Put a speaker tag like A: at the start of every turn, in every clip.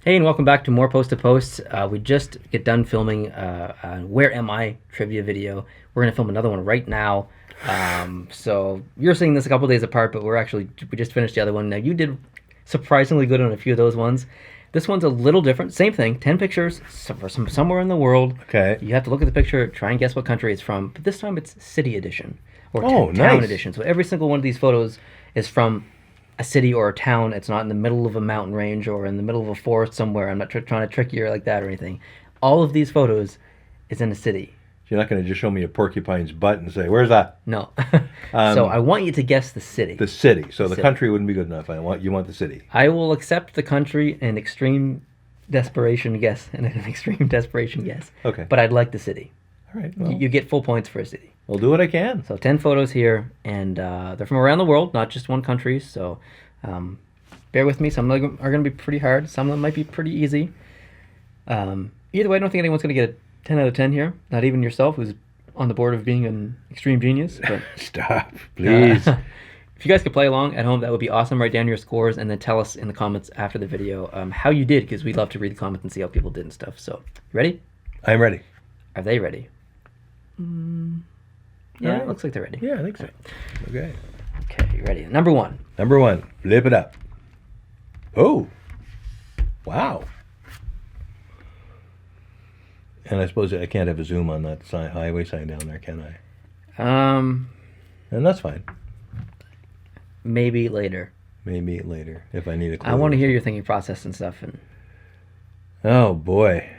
A: Hey, and welcome back to more Post to Post. We just get done filming Where Am I trivia video. We're going to film another one right now. So you're seeing this a couple days apart, but we just finished the other one. Now, you did surprisingly good on a few of those ones. This one's a little different. Same thing, 10 pictures from somewhere in the world.
B: Okay.
A: You have to look at the picture, try and guess what country it's from. But this time it's city edition or town
B: nice.
A: edition. So every single one of these photos is from a city or a town. It's not in the middle of a mountain range or in the middle of a forest somewhere. I'm not trying to trick you like that or anything. All of these photos is in a city.
B: You're not going to just show me a porcupine's butt and say, "Where's that?"
A: No. So I want you to guess the city.
B: The city. So the
A: City.
B: country wouldn't be good enough. You want the city.
A: I will accept the country in extreme desperation guess and an extreme desperation guess.
B: Okay.
A: But I'd like the city.
B: All right. Well,
A: You get full points for a city.
B: I'll do what I can.
A: So 10 photos here, and they're from around the world, not just one country. So bear with me. Some of them are going to be pretty hard. Some of them might be pretty easy. Either way, I don't think anyone's going to get a 10 out of 10 here. Not even yourself, who's on the board of being an extreme genius. But
B: Stop, please.
A: if you guys could play along at home, that would be awesome. Write down your scores and then tell us in the comments after the video how you did, because we'd love to read the comments and see how people did and stuff. So, you ready?
B: I'm ready.
A: Are they ready? Yeah,
B: Alright.
A: it looks like they're ready.
B: Yeah, I think so. Okay.
A: Okay, you ready? Number one.
B: Number one. Flip it up. Oh. Wow. And I suppose I can't have a zoom on that highway sign down there, can I? And that's fine.
A: Maybe later.
B: Maybe later if I need a clue.
A: I want to hear your thinking process and stuff, and
B: Oh boy.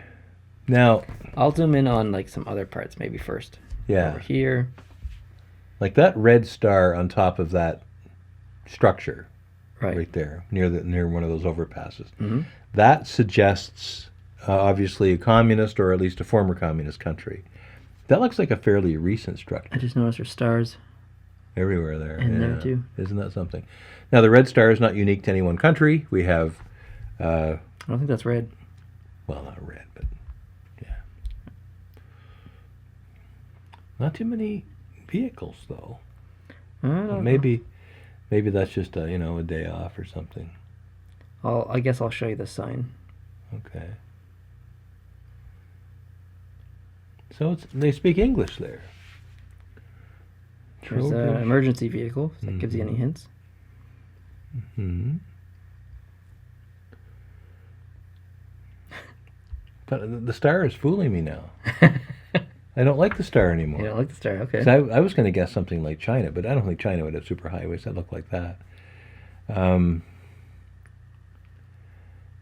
B: Now,
A: I'll zoom in on like some other parts maybe first.
B: yeah,
A: Over here.
B: like that red star on top of that structure
A: Right.
B: right there near one of those overpasses.
A: Mm-hmm.
B: That suggests obviously a communist or at least a former communist country. That looks like a fairly recent
A: I
B: structure.
A: just noticed there's stars.
B: Everywhere there.
A: And there too.
B: Isn't that something? Now the red star is not unique to any one country. We have,
A: I don't think that's red.
B: well, not red, but yeah. Not too many vehicles though.
A: I don't know.
B: Maybe that's just a day off or something.
A: I guess I'll show you the sign.
B: Okay. So they speak English there.
A: There's an emergency vehicle. If that gives you any hints.
B: Hmm. But the star is fooling me now. I don't like the star anymore.
A: You don't like the star? Okay.
B: 'Cause I was going to guess something like China, but I don't think China would have superhighways that look like that.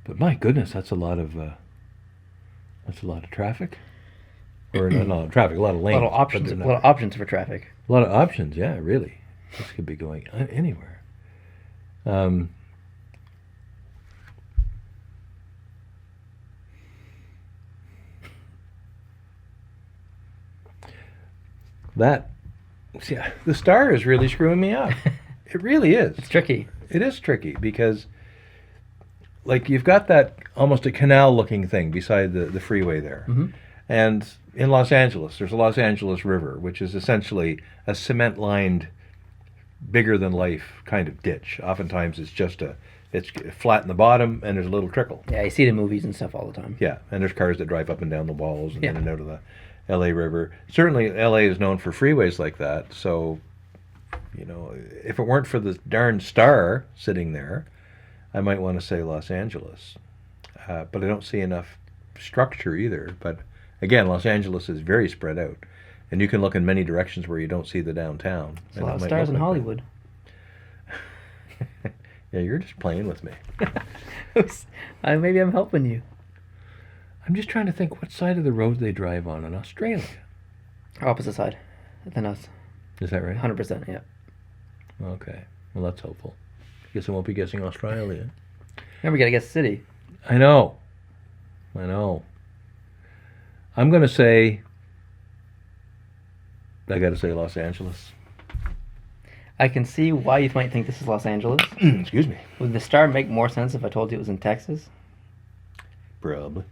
B: But my goodness, that's a lot of traffic. Or not a lot of traffic, a lot of lanes.
A: A lot of options. A lot of options for traffic.
B: A lot of options, yeah, really. This could be going anywhere. The star is really screwing me up. It really is.
A: It's tricky.
B: It is tricky because, like, you've got that almost a canal-looking thing beside the freeway there.
A: Mm-hmm.
B: And in Los Angeles, there's a Los Angeles River, which is essentially a cement-lined, bigger-than-life kind of ditch. Oftentimes, it's flat in the bottom, and there's a little trickle.
A: Yeah, you see it in movies and stuff all the time.
B: Yeah, and there's cars that drive up and down the walls and
A: Yeah.
B: in and out of the L.A. River. Certainly, L.A. is known for freeways like that, so, if it weren't for the darn star sitting there, I might want to say Los Angeles. But I don't see enough structure either. But again, Los Angeles is very spread out. And you can look in many directions where you don't see the downtown.
A: There's a lot of stars in Hollywood.
B: Yeah, you're just playing with me.
A: Maybe I'm helping you.
B: I'm just trying to think what side of the road they drive on in Australia.
A: Opposite side than us.
B: Is that right?
A: 100%, yeah.
B: Okay. Well, that's hopeful. Guess I won't be guessing Australia.
A: Remember, we gotta guess the city.
B: I know. I'm going to say... I got to say Los Angeles.
A: I can see why you might think this is Los Angeles.
B: Excuse me.
A: Would the star make more sense if I told you it was in Texas?
B: Probably.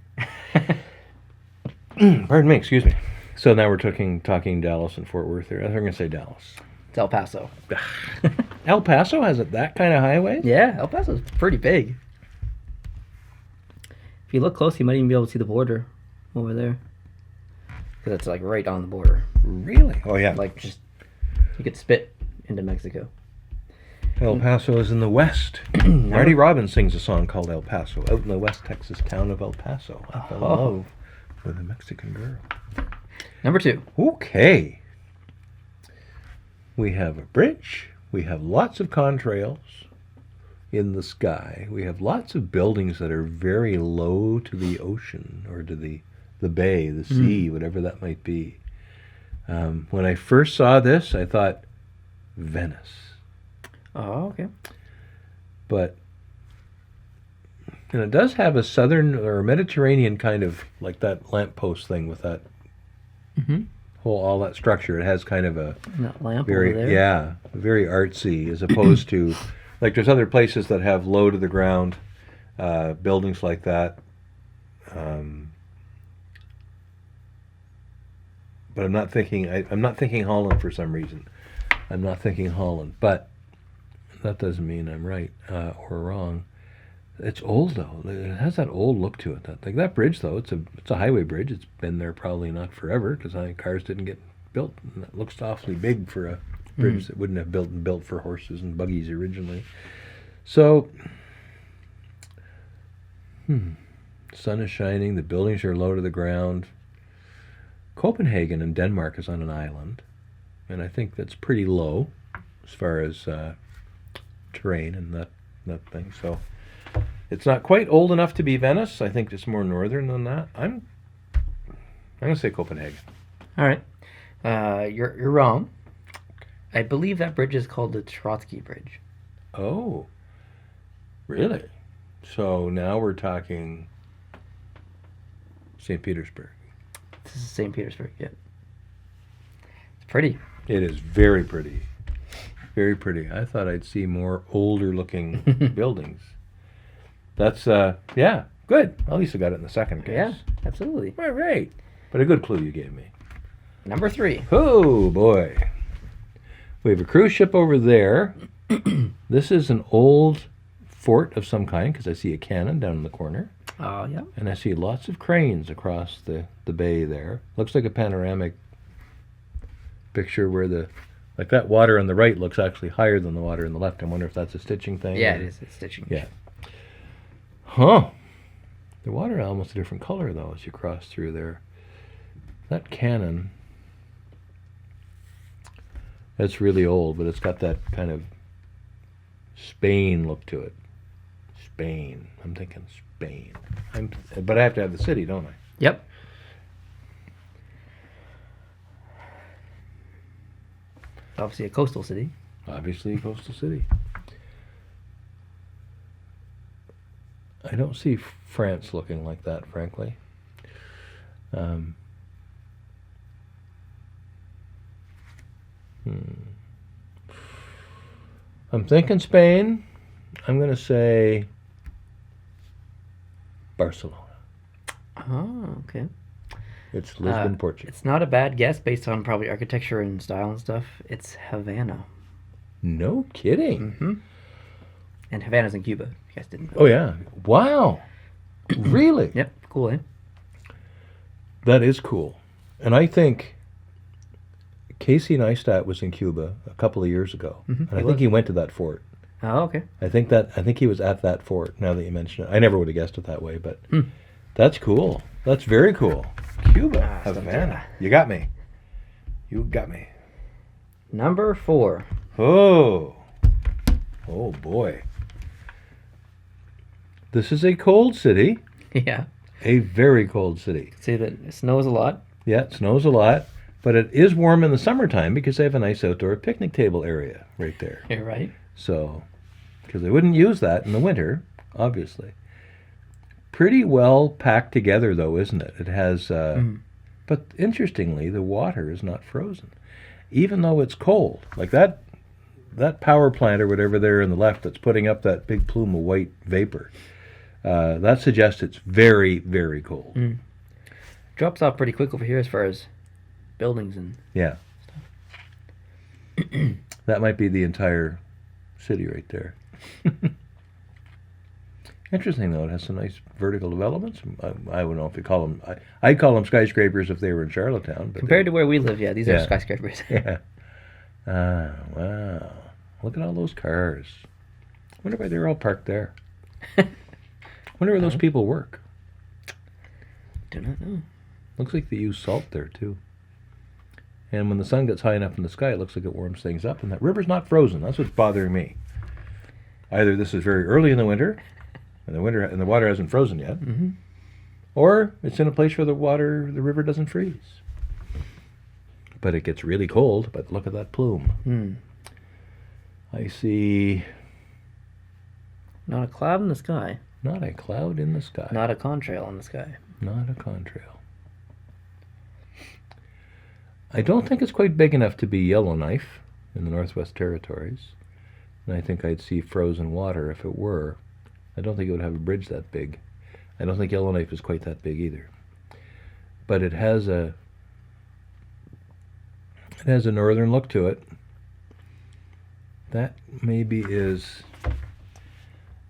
B: Pardon me, excuse me. So now we're talking Dallas and Fort Worth here. I think I'm going to say Dallas.
A: It's El Paso.
B: El Paso has that kind of highway?
A: Yeah, El Paso's pretty big. If you look close, you might even be able to see the border over there. Because it's like right on the border.
B: Really? Oh, yeah.
A: Like just, you could spit into Mexico.
B: El Paso is in the west. Marty Robbins sings a song called El Paso. Out in the West Texas town of El Paso, I fell in love with a Mexican girl.
A: Number 2.
B: Okay. We have a bridge. We have lots of contrails in the sky. We have lots of buildings that are very low to the ocean or to the bay, the sea, whatever that might be. When I first saw this, I thought, Venice.
A: Oh, okay.
B: But, and it does have a southern or Mediterranean kind of, like that lamppost thing with that whole, all that structure. It has kind of a
A: That lamp
B: very,
A: over there.
B: yeah, very artsy, as opposed to, like there's other places that have low to the ground buildings like that. But I'm not thinking, I'm not thinking Holland for some reason. I'm not thinking Holland, but that doesn't mean I'm right or wrong. It's old though. It has that old look to it. That bridge though, it's a highway bridge. It's been there probably not forever because cars didn't get built. And it looks awfully big for a bridge that wouldn't have been built for horses and buggies originally. So, sun is shining. The buildings are low to the ground. Copenhagen in Denmark is on an island, and I think that's pretty low as far as terrain and that thing. So it's not quite old enough to be Venice. I think it's more northern than that. I'm gonna say Copenhagen.
A: All right. You're wrong. I believe that bridge is called the Trotsky Bridge.
B: Oh, really? So now we're talking St. Petersburg.
A: This is St. Petersburg, yeah. It's pretty.
B: It is very pretty. Very pretty. I thought I'd see more older looking buildings. That's, yeah, good. At least I got it in the second case.
A: Yeah, absolutely.
B: All right. But a good clue you gave me.
A: Number 3.
B: Oh, boy. We have a cruise ship over there. This is an old fort of some kind because I see a cannon down in the corner.
A: Oh, yeah.
B: And I see lots of cranes across the bay there. Looks like a panoramic picture where like that water on the right looks actually higher than the water on the left. I wonder if that's a stitching thing.
A: Yeah, it is. It's stitching.
B: Yeah. Huh. The water is almost a different color, though, as you cross through there. That cannon, that's really old, but it's got that kind of Spain look to it. Spain. I'm thinking Spain. But I have to have the city, don't I?
A: Yep. Obviously a coastal city.
B: Obviously, coastal city. I don't see France looking like that, frankly. I'm thinking Spain. I'm going to say Barcelona.
A: Oh, okay.
B: It's Lisbon, Portugal.
A: It's not a bad guess based on probably architecture and style and stuff. It's Havana.
B: No kidding.
A: Mm-hmm. And Havana's in Cuba. If you guys didn't know.
B: Oh, yeah. Wow. Really?
A: Yep. Cool, eh?
B: That is cool. And I think Casey Neistat was in Cuba a couple of years ago. And I think he went to that fort.
A: Oh, okay.
B: I think he was at that fort, now that you mention it. I never would have guessed it that way, but that's cool. That's very cool. Cuba, Havana. You got me. You got me.
A: Number 4.
B: Oh. Oh, boy. This is a cold city.
A: Yeah.
B: A very cold city.
A: See that it snows a lot.
B: Yeah, it snows a lot. But it is warm in the summertime because they have a nice outdoor picnic table area right there.
A: You're right.
B: So, because they wouldn't use that in the winter, obviously. Pretty well packed together, though, isn't it? It has, but interestingly, the water is not frozen. Even though it's cold. Like that power plant or whatever there on the left that's putting up that big plume of white vapor, that suggests it's very, very cold.
A: Drops off pretty quick over here as far as buildings and
B: Yeah. That might be the entire city right there. Interesting, though. It has some nice vertical developments. I don't know if you call them. I'd call them skyscrapers if they were in Charlottetown. But
A: Compared to where we live, yeah, these are
B: Yeah.
A: skyscrapers.
B: Yeah. Ah, wow. Look at all those cars. Wonder why they're all parked there. Wonder where those people work.
A: Do not know.
B: Looks like they use salt there, too. And when the sun gets high enough in the sky, it looks like it warms things up. And that river's not frozen. That's what's bothering me. Either this is very early in the winter, and the water hasn't frozen yet,
A: Mm-hmm.
B: or it's in a place where the river doesn't freeze. But it gets really cold. But look at that plume.
A: Hmm.
B: I see
A: Not a cloud in the sky.
B: not a cloud in the sky.
A: Not a contrail in the sky.
B: Not a contrail. I don't think it's quite big enough to be Yellowknife in the Northwest Territories. And I think I'd see frozen water if it were. I don't think it would have a bridge that big. I don't think Yellowknife is quite that big either. But it has a northern look to it. That maybe is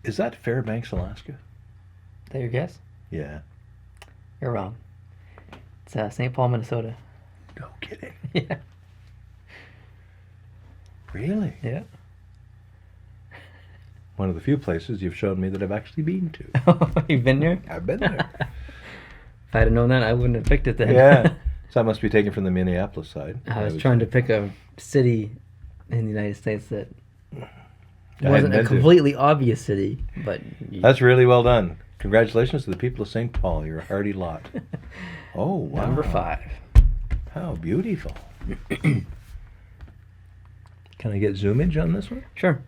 B: that Fairbanks, Alaska?
A: Is that your guess?
B: Yeah.
A: You're wrong. It's St. Paul, Minnesota.
B: No kidding.
A: Yeah.
B: Really?
A: Yeah.
B: One of the few places you've shown me that I've actually been to.
A: You've been there?
B: I've been there.
A: If I'd have known that, I wouldn't have picked it then.
B: Yeah. So that must be taken from the Minneapolis side.
A: I was trying to pick a city in the United States that
B: I
A: wasn't
B: hadn't
A: a
B: been to.
A: completely obvious city, but
B: That's really well done. Congratulations to the people of St. Paul. You're a hardy lot. Oh, wow.
A: number 5.
B: How beautiful. Can I get zoomage on this one?
A: Sure.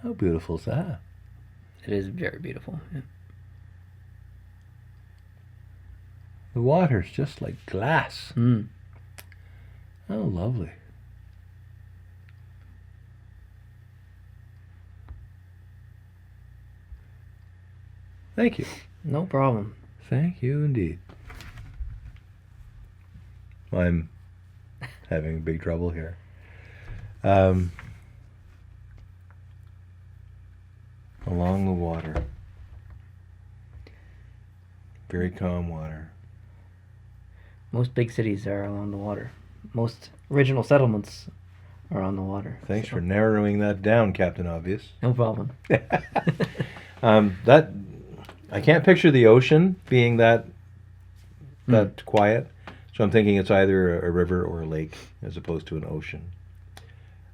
B: How beautiful is that?
A: It is very beautiful. Yeah.
B: The water's just like glass.
A: Mm.
B: How lovely. Thank you.
A: No problem.
B: Thank you indeed. I'm having big trouble here. Along the water. Very calm water.
A: Most big cities are along the water. Most original settlements are on the water.
B: Thanks
A: so-
B: for narrowing that down, Captain Obvious.
A: No problem.
B: That I can't picture the ocean being that quiet, so I'm thinking it's either a river or a lake as opposed to an ocean.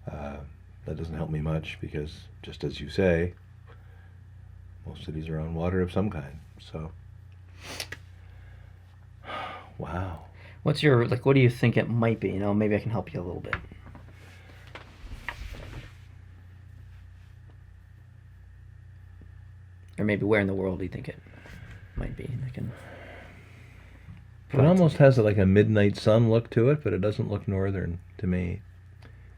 B: That doesn't help me much because, just as you say, most cities are on water of some kind. So, wow.
A: What's your, what do you think it might be? Maybe I can help you a little bit. Or maybe where in the world do you think it might be? I can.
B: It almost has like a midnight sun look to it, but it doesn't look northern to me.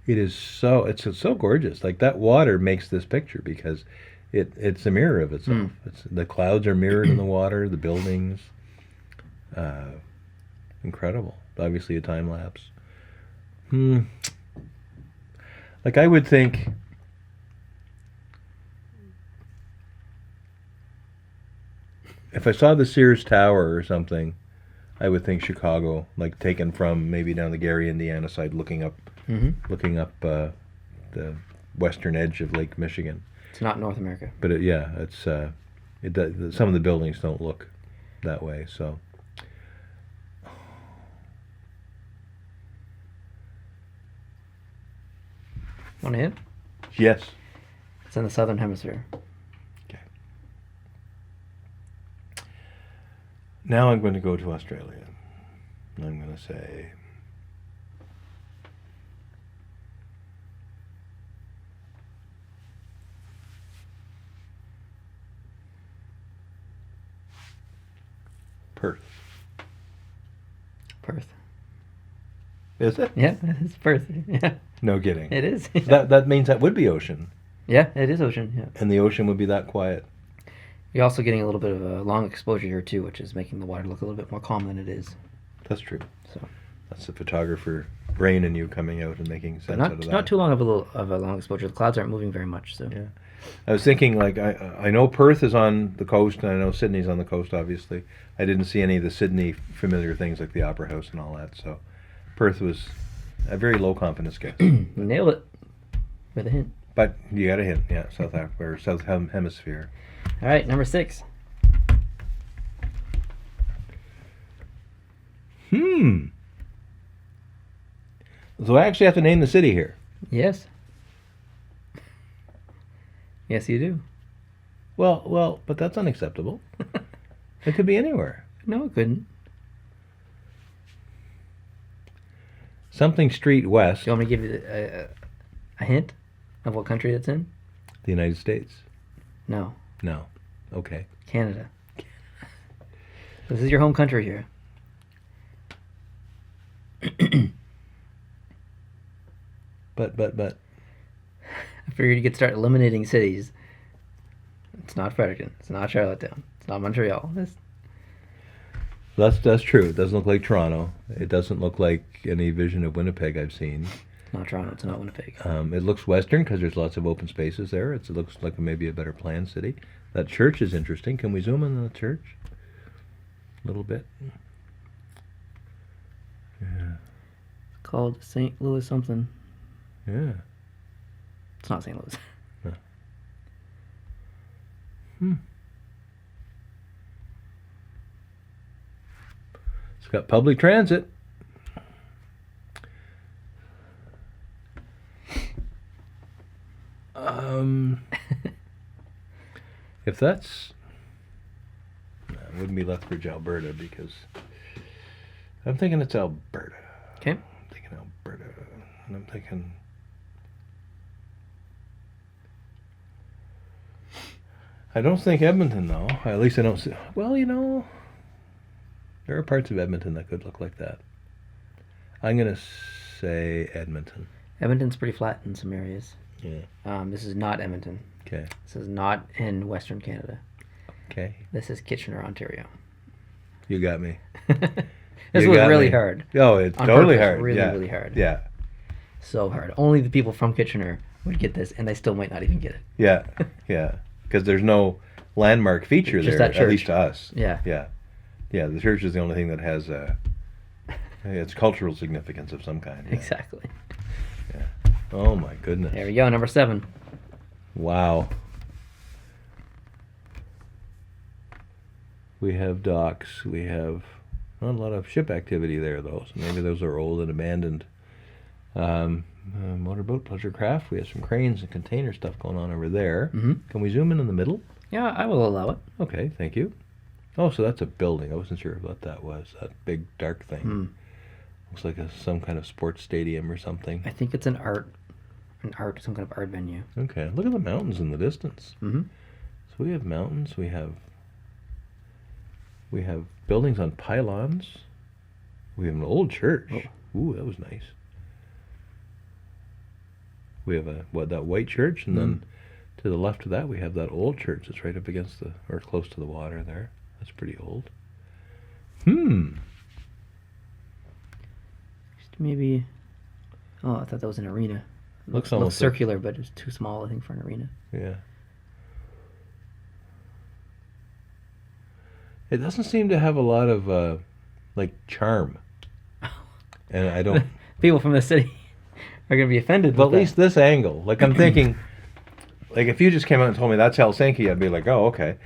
B: It's so gorgeous. Like that water makes this picture because it's a mirror of itself. The clouds are mirrored in the water, the buildings. Incredible. Obviously a time lapse. Like I would think if I saw the Sears Tower or something, I would think Chicago, like taken from maybe down the Gary, Indiana side, looking up the western edge of Lake Michigan.
A: It's not North America.
B: But some of the buildings don't look that way. So,
A: Want to hit?
B: yes.
A: It's in the southern hemisphere.
B: Now I'm going to go to Australia. And I'm going to say Perth.
A: Perth.
B: Is it?
A: Yeah, it's Perth. Yeah,
B: No kidding.
A: it is.
B: That means that would be ocean,
A: Yeah, it is ocean. Yeah.
B: and the ocean would be that quiet.
A: You're also getting a little bit of a long exposure here too, which is making the water look a little bit more calm than it is.
B: That's true.
A: So,
B: That's the photographer brain in you coming out and making sense
A: but
B: out of that.
A: not too long of a long exposure. The clouds aren't moving very much, so
B: Yeah. I was thinking, like, I know Perth is on the coast, and I know Sydney's on the coast, obviously. I didn't see any of the Sydney familiar things like the Opera House and all that, so Perth was a very low confidence guess.
A: Nailed it with a hint.
B: But you got a hint, yeah, South Hemisphere.
A: All right, number 6.
B: So I actually have to name the city here.
A: Yes. Yes, you do.
B: Well, but that's unacceptable. It could be anywhere.
A: No, it couldn't.
B: Something Street West,
A: Do you want me to give you a hint of what country it's in?
B: the United States.
A: No,
B: No. Okay.
A: Canada. This is your home country here.
B: But.
A: I figured you could start eliminating cities. It's not Fredericton. It's not Charlottetown. It's not Montreal.
B: That's true. It doesn't look like Toronto. It doesn't look like any vision of Winnipeg I've seen.
A: It's not Toronto. It's not Winnipeg.
B: It looks western because there's lots of open spaces there. It looks like maybe a better planned city. That church is interesting. Can we zoom in on the church? A little bit. Yeah.
A: It's called St. Louis something.
B: Yeah.
A: It's not St. Louis.
B: It's got public transit. If that's... No, it wouldn't be Lethbridge, Alberta, because I'm thinking it's Alberta.
A: Okay.
B: I'm thinking Alberta. And I'm thinking... I don't think Edmonton, though. At least I don't see... Well, there are parts of Edmonton that could look like that. I'm going to say Edmonton.
A: Edmonton's pretty flat in some areas.
B: Yeah.
A: This is not Edmonton.
B: Okay.
A: This is not in Western Canada.
B: Okay.
A: This is Kitchener, Ontario.
B: You got me.
A: This
B: You
A: was
B: got
A: really
B: me.
A: hard.
B: Oh, it's
A: On
B: totally
A: purpose,
B: hard.
A: really,
B: yeah.
A: really hard.
B: Yeah.
A: So hard. Only the people from Kitchener would get this, and they still might not even get it.
B: Yeah. Yeah. Because there's no landmark feature
A: Just
B: there,
A: that
B: at
A: church.
B: least to us.
A: Yeah.
B: Yeah. Yeah. The church is the only thing that has it's cultural significance of some kind. Yeah.
A: Exactly.
B: Oh my goodness.
A: There we go. Number 7.
B: Wow. We have docks. We have not a lot of ship activity there, though. So maybe those are old and abandoned motorboat, pleasure craft. We have some cranes and container stuff going on over there.
A: Mm-hmm.
B: Can we zoom in the middle?
A: Yeah, I will allow it.
B: Okay, thank you. Oh, so that's a building. I wasn't sure what that was. That big dark thing. Looks like some kind of sports stadium or something.
A: I think it's some kind of art venue.
B: Okay, look at the mountains in the distance.
A: Mm-hmm.
B: So we have mountains. We have buildings on pylons. We have an old church.
A: Oh.
B: Ooh, that was nice. We have that white church, and then to the left of that we have that old church that's right up against or close to the water there. That's pretty old.
A: Maybe. Oh, I thought that was an arena.
B: Looks
A: Looks
B: almost
A: circular, but it's too small, I think, for an arena.
B: Yeah. It doesn't seem to have a lot of charm. And I don't.
A: People from the city are going to be offended.
B: But at
A: with
B: least this angle, I'm thinking, if you just came out and told me that's Helsinki, I'd be like, oh, okay.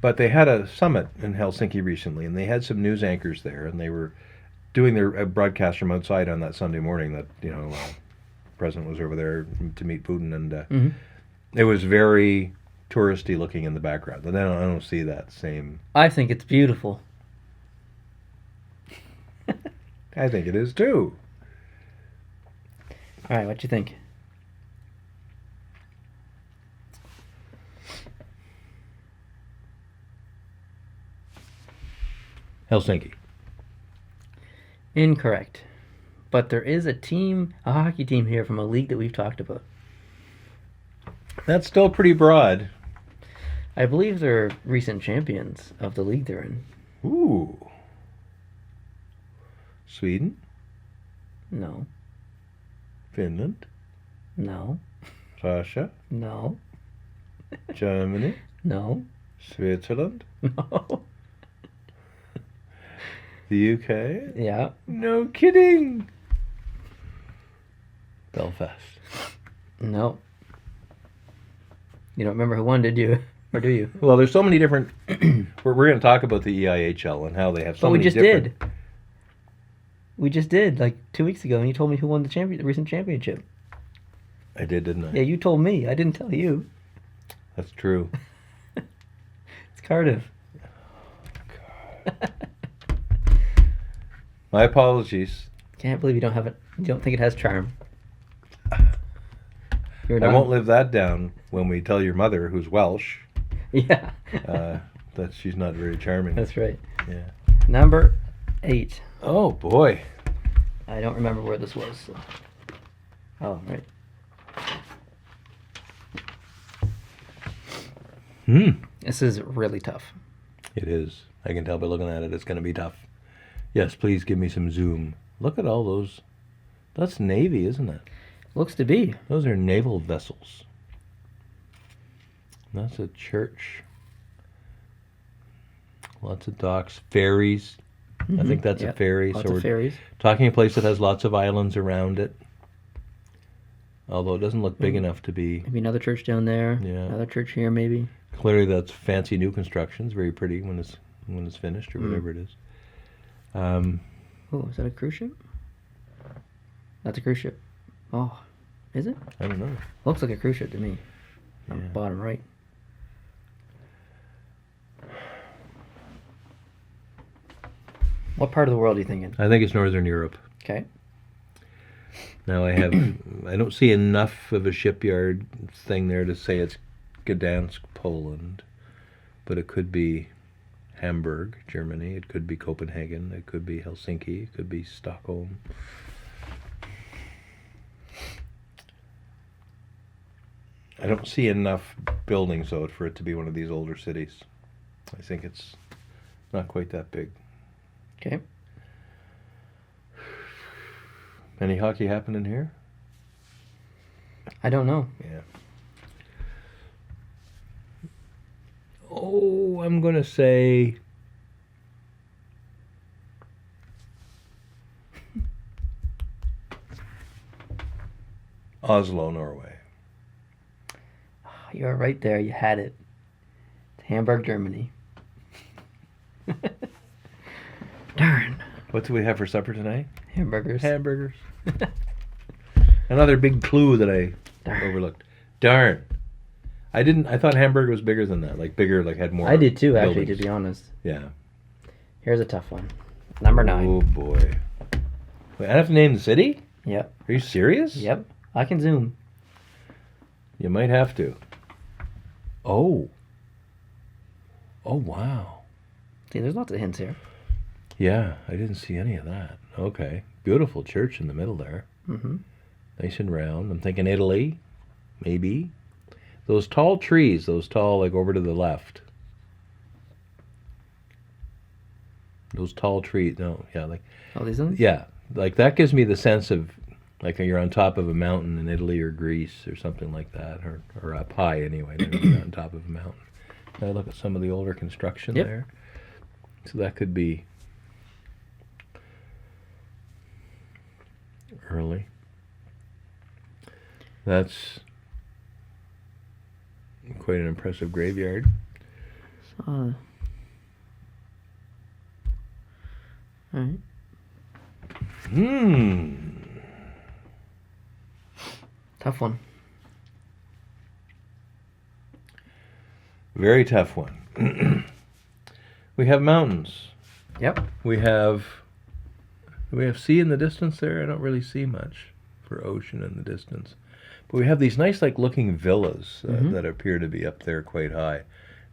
B: But they had a summit in Helsinki recently, and they had some news anchors there, and they were doing their broadcast from outside on that Sunday morning that, the president was over there to meet Putin, and it was very touristy looking in the background. And I don't see that same.
A: I think it's beautiful.
B: I think it is too.
A: All right, what you think?
B: Helsinki.
A: Incorrect. But there is a hockey team here from a league that we've talked about.
B: That's still pretty broad.
A: I believe they're recent champions of the league they're in.
B: Ooh. Sweden?
A: No.
B: Finland?
A: No.
B: Russia?
A: No.
B: Germany?
A: No.
B: Switzerland?
A: No.
B: The UK?
A: Yeah.
B: No kidding! Belfast.
A: No. You don't remember who won, did you? Or do you?
B: Well, there's so many different... we're going to talk about the EIHL and how they have so
A: But we
B: many
A: just
B: different...
A: did. We just did, like 2 weeks ago, and you told me who won the recent championship.
B: I did, didn't I?
A: Yeah, you told me. I didn't tell you.
B: That's true.
A: It's Cardiff.
B: My apologies.
A: Can't believe you don't have it. You don't think it has charm.
B: I won't live that down when we tell your mother, who's Welsh,
A: Yeah.
B: that she's not very charming.
A: That's right.
B: Yeah.
A: Number 8.
B: Oh, boy.
A: I don't remember where this was. So. Oh, right. This is really tough.
B: It is. I can tell by looking at it, it's going to be tough. Yes, please give me some zoom. Look at all those. That's Navy, isn't it?
A: Looks to be.
B: Those are naval vessels. That's a church. Lots of docks. Ferries. I think that's a ferry.
A: Lots
B: So
A: of
B: we're
A: ferries.
B: talking a place that has lots of islands around it. Although it doesn't look big enough to be.
A: Maybe another church down there.
B: Yeah.
A: Another church here, maybe.
B: Clearly, that's fancy new construction. It's very pretty when it's finished or whatever it is.
A: Oh, is that a cruise ship? That's a cruise ship. Oh, is it?
B: I don't know.
A: Looks like a cruise ship to me. On the
B: Yeah.
A: bottom right. What part of the world are you thinking?
B: I think it's Northern Europe.
A: Okay.
B: Now I don't see enough of a shipyard thing there to say it's Gdansk, Poland, but it could be Hamburg, Germany. It could be Copenhagen. It could be Helsinki. It could be Stockholm. I don't see enough buildings, though, for it to be one of these older cities. I think it's not quite that big.
A: Okay.
B: Any hockey happening here?
A: I don't know.
B: Yeah. Oh, I'm going to say... Oslo, Norway.
A: You were right there. You had it. It's Hamburg, Germany. Darn.
B: What do we have for supper tonight?
A: Hamburgers.
B: Hamburgers. Another big clue that I overlooked. Darn. I thought Hamburg was bigger than that. Like bigger, like had more.
A: I did too, actually,
B: buildings.
A: to be honest.
B: Yeah.
A: Here's a tough one. Number 9.
B: Oh boy. Wait, I have to name the city?
A: Yep.
B: Are you serious?
A: Yep. I can zoom.
B: You might have to. Oh. Oh wow.
A: See, there's lots of hints here.
B: Yeah, I didn't see any of that. Okay. Beautiful church in the middle there.
A: Mm-hmm.
B: Nice and round. I'm thinking Italy, maybe. Those tall trees, like over to the left. Those tall trees, no, yeah, like,
A: Oh, these ones?
B: yeah, like that gives me the sense of, like you're on top of a mountain in Italy or Greece or something like that, or up high anyway, you're on top of a mountain. I look at some of the older construction there. So that could be early. That's quite an impressive graveyard.
A: All right. Tough one.
B: Very tough one. We have mountains.
A: Yep.
B: We have sea in the distance there. I don't really see much for ocean in the distance. But we have these nice like looking villas that appear to be up there quite high.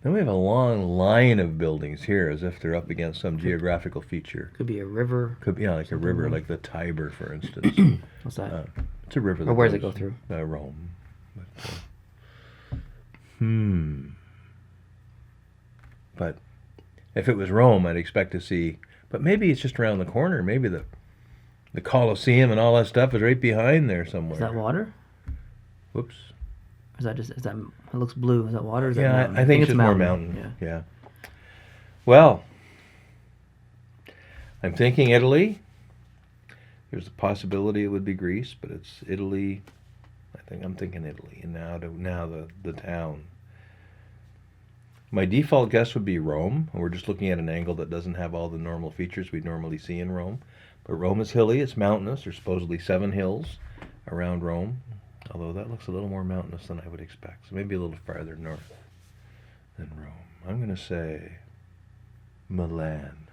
B: Then we have a long line of buildings here as if they're up against some geographical feature.
A: Could be a river.
B: Could be, yeah, like a river, like the Tiber, for instance.
A: What's that?
B: It's a river.
A: Or where does it go through?
B: Rome. But if it was Rome, I'd expect to see. But maybe it's just around the corner. Maybe the Colosseum and all that stuff is right behind there somewhere.
A: Is that water?
B: Whoops.
A: Is that just, is that, it looks blue. Is that water? Or is that
B: Yeah,
A: mountain?
B: I think it's just more
A: mountain.
B: mountain. Yeah. Well, I'm thinking Italy. There's a possibility it would be Greece, but it's Italy. I'm thinking Italy, and now the town. My default guess would be Rome, and we're just looking at an angle that doesn't have all the normal features we normally see in Rome. But Rome is hilly, it's mountainous. There's supposedly 7 hills around Rome, although that looks a little more mountainous than I would expect. So maybe a little farther north than Rome. I'm going to say Milan.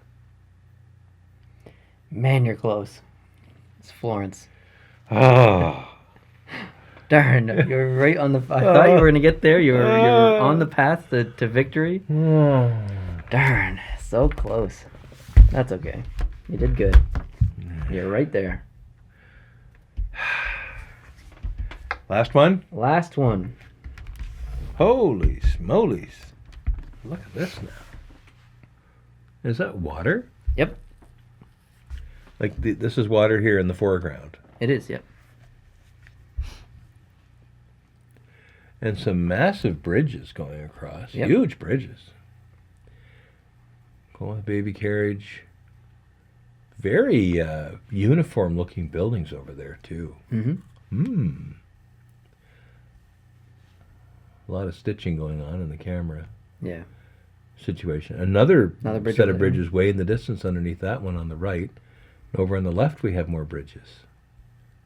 A: Man, you're close. It's Florence.
B: Oh.
A: Darn, you're right on the. I thought you were gonna get there. You're on the path to victory. Darn, so close. That's okay. You did good. You're right there.
B: Last one.
A: Last one.
B: Holy smolies! Look at this now. Is that water?
A: Yep,
B: Like this is water here in the foreground,
A: it is. Yep.
B: and some massive bridges going across.
A: Yep.
B: Huge bridges. Going with baby carriage. Very uniform-looking buildings over there too.
A: Mm-hmm.
B: A lot of stitching going on in the camera
A: Yeah.
B: situation. Another
A: bridge
B: set
A: over
B: of
A: there.
B: bridges way in the distance underneath that one on the right. And over on the left we have more bridges.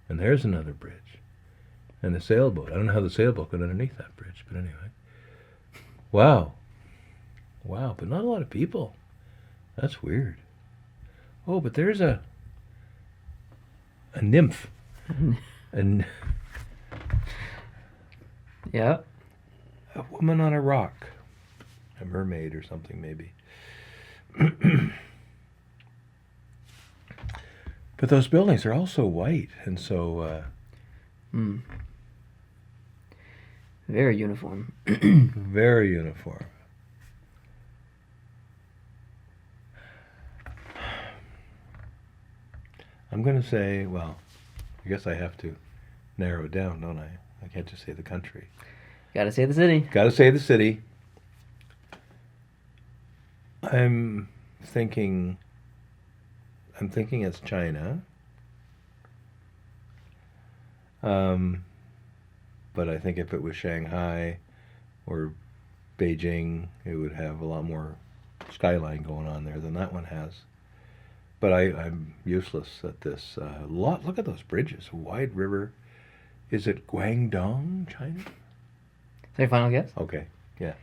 B: And there's another bridge. And a sailboat. I don't know how the sailboat got underneath that bridge, but anyway. Wow. Wow, but not a lot of people. That's weird. Oh, but there's a nymph. And
A: Yeah.
B: a woman on a rock. A mermaid or something, maybe. But those buildings are all so white and so
A: Very uniform.
B: very uniform. I'm going to say, well, I guess I have to narrow it down, don't I? I can't just say the country.
A: Gotta say the city.
B: Got to say the city. I'm thinking it's China. But I think if it was Shanghai or Beijing, it would have a lot more skyline going on there than that one has. But I'm useless at this. Look at those bridges. A wide river. Is it Guangdong, China?
A: Is that your final guess?
B: Okay. Yeah.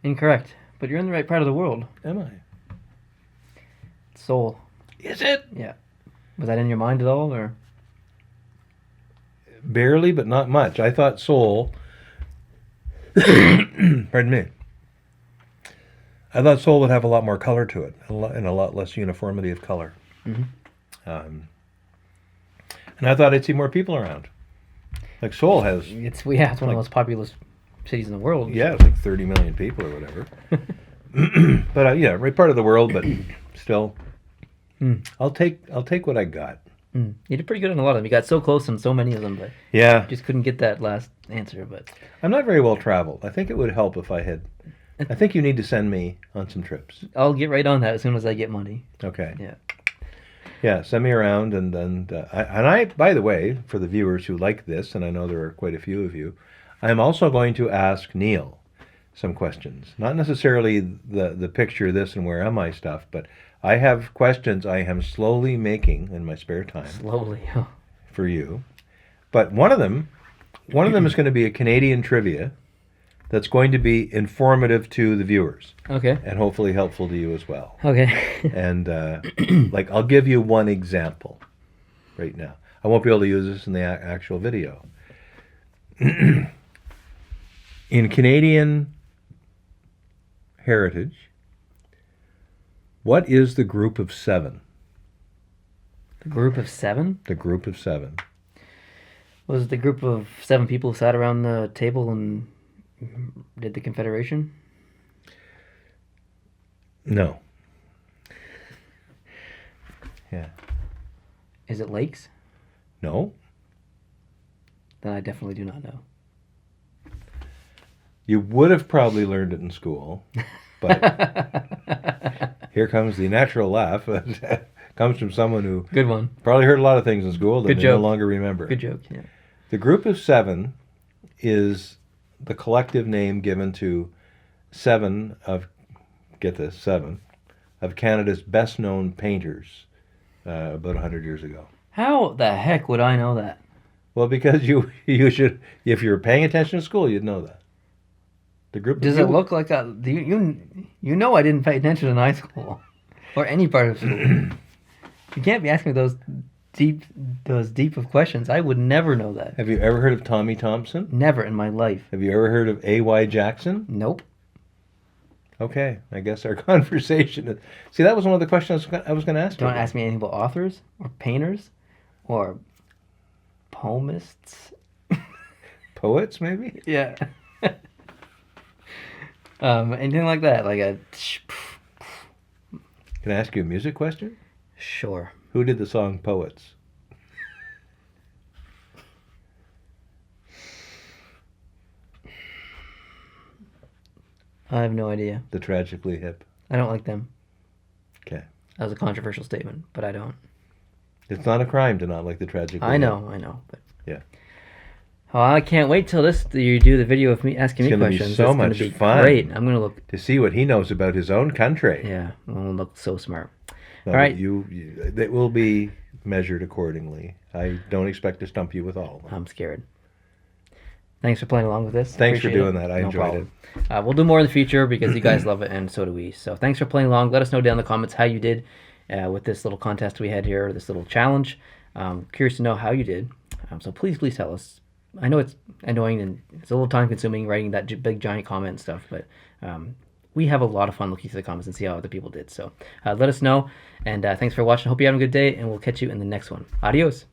A: Incorrect. But you're in the right part of the world.
B: Am I?
A: Seoul.
B: Is it?
A: Yeah. Was that in your mind at all, or?
B: Barely, but not much. I thought Seoul. Pardon me. I thought Seoul would have a lot more color to it, and a lot less uniformity of color.
A: Mm-hmm.
B: And I thought I'd see more people around. Like Seoul has,
A: It's one of the most populous cities in the world.
B: yeah, it's like 30 million people or whatever. But yeah, right part of the world, but still, I'll take what I got.
A: You did pretty good on a lot of them. You got so close on so many of them, but
B: Yeah,
A: just couldn't get that last answer. But
B: I'm not very well traveled. I think it would help if I had. I think you need to send me on some trips.
A: I'll get right on that as soon as I get money.
B: Okay.
A: Yeah.
B: Yeah, send me around, and then I. By the way, for the viewers who like this, and I know there are quite a few of you, I am also going to ask Neil some questions. Not necessarily the picture, this and where am I stuff, but I have questions I am slowly making in my spare time
A: Slowly.
B: for you. But one of them is going to be a Canadian trivia that's going to be informative to the viewers
A: Okay.
B: and hopefully helpful to you as well.
A: Okay.
B: And like, I'll give you one example right now. I won't be able to use this in the actual video. In Canadian heritage, what is the group of 7?
A: The group of 7?
B: The group of 7.
A: Was it the group of 7 people who sat around the table and did the Confederation?
B: No. Yeah.
A: Is it lakes?
B: No.
A: Then I definitely do not know.
B: You would have probably learned it in school, but here comes the natural laugh. Comes from someone who
A: Good one.
B: probably heard a lot of things in school that
A: Good
B: they
A: joke.
B: no longer remember.
A: Good joke. Yeah.
B: The group of seven is the collective name given to seven of Canada's best known painters about 100 years ago.
A: How the heck would I know that?
B: Well, because you should, if you were paying attention to school, you'd know that. The group.
A: Does it look like a? Do you know I didn't pay attention in high school or any part of school. You can't be asking me those deep of questions. I would never know that.
B: Have you ever heard of Tommy Thompson?
A: Never in my life.
B: Have you ever heard of A.Y. Jackson?
A: Nope.
B: Okay, I guess our conversation is... See, that was one of the questions I was going to ask you.
A: Don't ask me anything about authors or painters or poemists.
B: Poets, maybe?
A: Yeah. Anything like that, like a.
B: Can I ask you a music question?
A: Sure.
B: Who did the song Poets?
A: I have no idea.
B: The Tragically Hip.
A: I don't like them.
B: Okay.
A: That was a controversial statement, but I don't.
B: It's not a crime to not like the Tragically
A: I
B: Hip.
A: know, but
B: Yeah.
A: oh, I can't wait till you do the video of me asking
B: It's
A: me
B: gonna be
A: questions.
B: so
A: It's
B: much
A: gonna be
B: fun.
A: Great. I'm gonna look.
B: To see what he knows about his own country.
A: Yeah, I'm gonna look so smart.
B: No,
A: All right.
B: It will be measured accordingly. I don't expect to stump you with all of them.
A: I'm scared. Thanks for playing along with this.
B: Thanks for
A: Appreciate
B: doing
A: it.
B: that. I
A: No
B: enjoyed
A: problem. We'll do more in the future because you guys love it and so do we. So thanks for playing along. Let us know down in the comments how you did with this little contest we had here, this little challenge. Curious to know how you did. So please tell us. I know it's annoying and it's a little time consuming writing that big giant comment and stuff, but we have a lot of fun looking through the comments and see how other people did. So let us know. And thanks for watching. Hope you have a good day and we'll catch you in the next one. Adios.